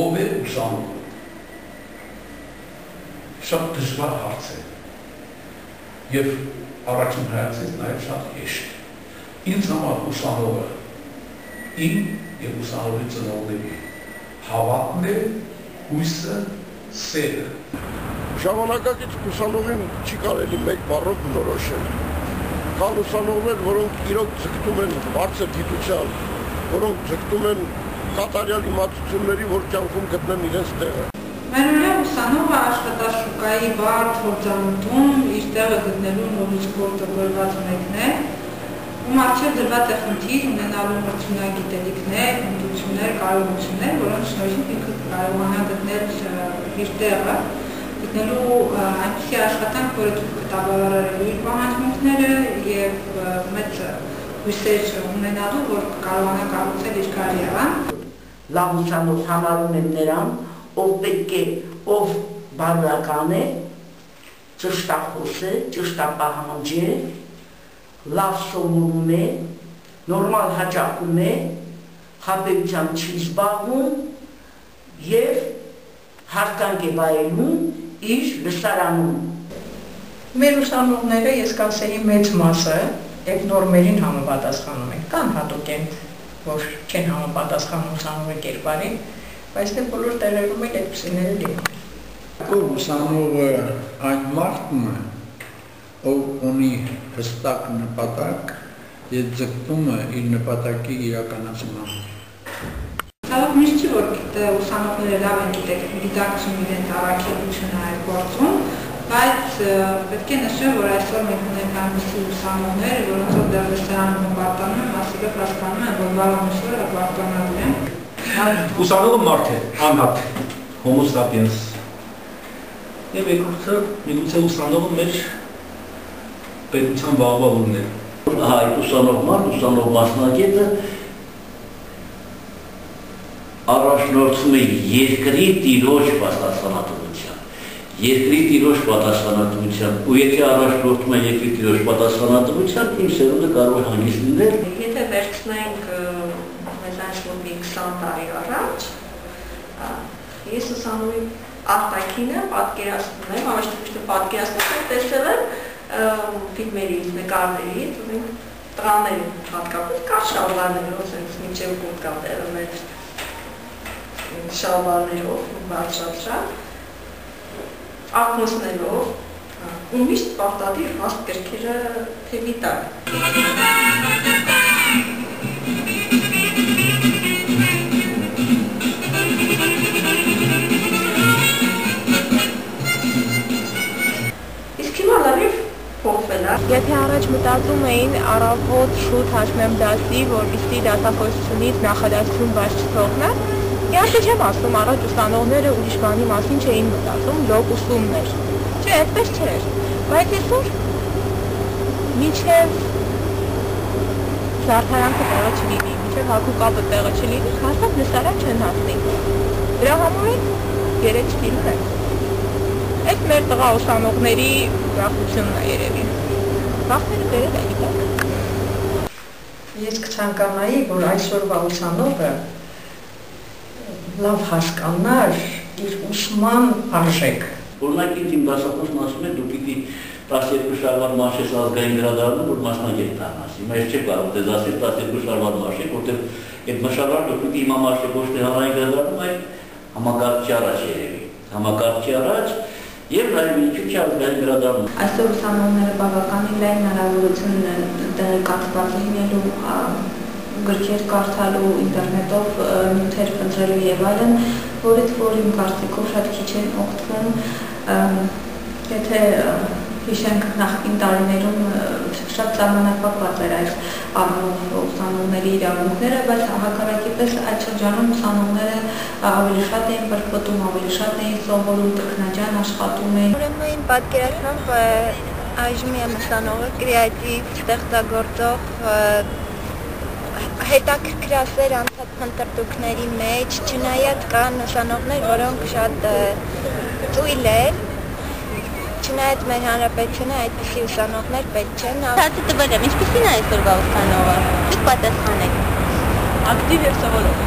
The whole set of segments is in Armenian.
ով է ուսանողը։ Շատ դժվար հարց է։ Եվ առաջին հայացքից նաև շատ հեշտ։ Ինձ համար ուսանողը իմ եւ ուսանողի ծնողների հավատն է, հույսը, սերը։ Ժամանակակից ուսանողին չի կարելի մեկ բառով բնորոշել։ Կան ուսանողներ, որոնք իրոք ձգտում են բարձր գիտության, որոնք ձգտում են կատարյալ իմացությունների, որ կյանքում գտնեն իրենց տեղը։ Մերօրյա ուսանողը աշխատաշուկայի բարդ փորձառույթում իր տեղը գտնելու նորից գործողորված մեկն է, ում առջև դրված է խնդիր ունենալու մրցունագիտելիքներ, հմտություններ, կարողություններ, որոնց շնորհիվ ինքը կարողանա գտնել իր տեղը, գտնելու այնպիսի աշխատանք, որը թույլ կտա բավարարելու իր պահանջմունքները եւ մեծ հույսեր ունենալու, որ կարողանա կառուցել իր կարիերան։ Լավ ուսանող համարում են նրան, ով պետք է, ով բարոյական է, ճշտախոս է, ճշտապահանջ է, լավ սովորում է, նորմալ հաճախում է, խաբեությամբ չի զբաղվում եւ հարկանք է վայելում իր լսարանում։ Մեր ուսանողները, ես կասեի, մեծ մասը այդ նորմերին համապատասխանում են, կան հատուկ են, որ չեն համապատասխանում ուսանողի կերպարին, բայց դե բոլոր տեղերում էլ այդպիսիները լինում։ Ուսանողը այն մարդն է, ով ունի հստակ նպատակ եւ ձգտում է իր նպատակի իրականացման։ Ցավոք միշտ չի որ ուսանողները լավ են գիտակցում իրենց առաքելությունը այդ գործում, բայց պետք է նշել, որ այսօր մենք ունենք այնպիսի ուսանողներ, որոնց դեռ լսարանում պարտանում են, մասիվ հասկանում են, որ վաղամիշները պարտանալու են։ Ուսանողը մարդ է, անհատ, homo sapiens։ Եվ երկրորդը միգուցե ուսանողը մեր պետության բաղվավորն է։ Այդ ուսանող մարդ, ուսանող մասնագետը առաջնորդում է երկրի տիրոջ պատասխանատվության։ Երկրի տիրոջ պատասխանատվության, ու եթե առաջնորդում է երկրի տիրոջ պատասխանատվության, իմ սերունդը կարող է հանգիստ լինել։ Եթե վերցնենք մեզանից մոտ 20 տարի առաջ, ես ուսանողի արտաքինը պատկերացնում եմ, ոչ թե պատկերացնում եմ, տեսել եմ ֆիլմերից, նկարներից, տղաների հատկապես կար շալվարներով, մինչև կուրտկատերը մեր շալվարներով, բարձրացրած, ակնոցներով, ու միշտ պարտադիր հաստ կրքերը թևի տակ։ Եթե առաջ մտածում էին առավոտ շուտ հաշմեմ դասի, որպեսզի դասախոսությունից նախադասություն բաց չթողնեն, իհարկե չեմ ասում, առաջ ուսանողները ուրիշ բանի մասին չէին մտածում, լոկ ուսումն էր։ Չէ, այդպես չէր, բայց այսօր մինչև զարդարանքը տեղը չլինի, մինչև հագու կապը տեղը չլինի, հաստատ լսարան չեն հասնի։ Դրա համար էլ երեք չլինում են։ Այդ մեր տղա ուսանողների ուրախությունն է երևի։ Վախները բերել է գիտակ։ Ես կցանկանայի, որ այսօրվա ուսանողը լավ հասկանար իր ուսման արժեք։ Օրինակ ինձ իմ դասախոսն ասում է, դու պիտի 12 շարվար մաշես ազգային գրադարանում, որ մասնագետ դառնաս։ Հիմա ես չեմ կարող դες ասել 12 շարվար մաշեք, որտեղ այդ մշավար դու պիտի իմամաշեք ոչ թե հանրային գրադարանում, այլ համակարգչի առաջ երևի։ Համակարգչի առաջ եւ նաեւ ինչու՞ ազգային գրադարանում։ Այսօր ուսանողները բավականին լայն հնարավորություն ունեն տեղեկացված լինելու, գրքեր կարդալու, ինտերնետով նյութեր փնտրելու եւ այլն, որից որ իմ կարծիքով շատ քիչ են օգտվում, եթե հիշենք նախկին տարիներում շատ սահմանափակված էր այս առումով ուսանողների իրավունքները, բայց հակառակի պես այդ շրջանում ուսանողները ավելի շատ էին բրբտում, ավելի շատ էին սովորում, տեխնաջան աշխատում էին։ Ուրեմն պատկերացնեմ այժմ եմ ուսանողը կրեատիվ, ստեղծագործող, հետաքրքրասեր անցած փնտրտուքների մեջ, չնայած կան ուսանողներ, որոնք շատ ծույլ են, չնայած մեր հանրապետությունը այդպիսի ուսանողներ պետք չեն։ Հարցը տվել եմ, ինչպիսին է այսօրվա ուսանողը։ Դուք պատասխանեք։ Ակտիվ եւ սովորող։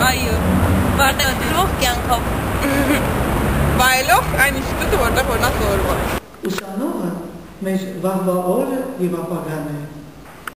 Այո, պարտադիրող կյանքով։ Վայելող այն ինստիտուտը, որտեղ որ նա սովորում է։ Ուսանողը մեր վաղվա օրը եւ ապագան է։